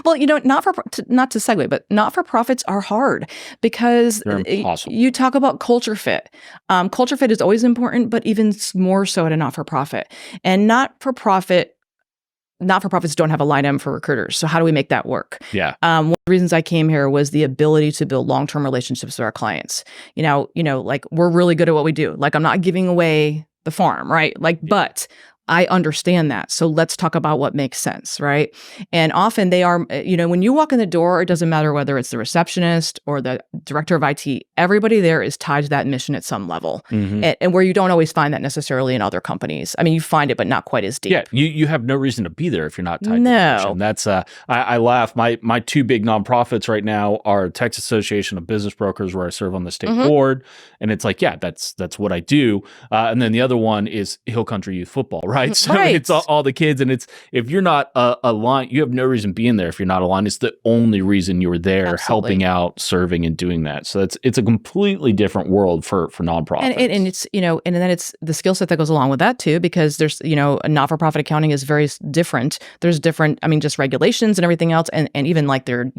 Well, not to segue, but not-for-profits are hard because They're impossible. you talk about culture fit. Culture fit is always important, but even more so at a not-for-profit. And not-for-profits don't have a line item for recruiters. So how do we make that work? Yeah. One of the reasons I came here was the ability to build long-term relationships with our clients. Like we're really good at what we do. Like I'm not giving away the farm, right? Like, but I understand that. So let's talk about what makes sense, right? And often they are, when you walk in the door, it doesn't matter whether it's the receptionist or the director of IT, everybody there is tied to that mission at some level. And where you don't always find that necessarily in other companies. I mean, you find it, but not quite as deep. Yeah, you have no reason to be there if you're not tied to the mission. That's I laugh. My two big nonprofits right now are Texas Association of Business Brokers, where I serve on the state board, and it's like, yeah, that's what I do. And then the other one is Hill Country Youth Football, right? So it's all the kids, and it's if you're not aligned, you have no reason being there if you're not aligned. It's the only reason you were there, helping out, serving, and doing that. So it's a completely different world for nonprofits. And it's and then it's the skill set that goes along with that too, because there's a not-for-profit accounting is very different. There's different, just regulations and everything else, and even like they're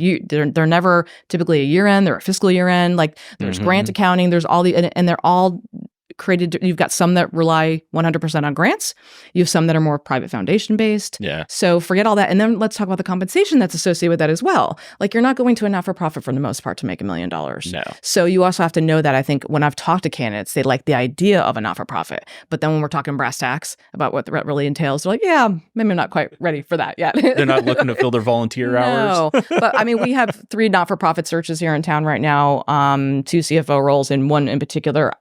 never typically a year end, they're a fiscal year end. Like there's grant accounting, there's all and they're all created. You've got some that rely 100% on grants. You have some that are more private foundation based. Yeah. So forget all that. And then let's talk about the compensation that's associated with that as well. Like you're not going to a not-for-profit for the most part to make $1 million. No. So you also have to know that. I think when I've talked to candidates, they like the idea of a not-for-profit. But then when we're talking brass tacks about what that really entails, they're like, yeah, maybe I'm not quite ready for that yet. They're not looking to fill their volunteer hours. No. But we have 3 not-for-profit searches here in town right now, 2 CFO roles and one in particular.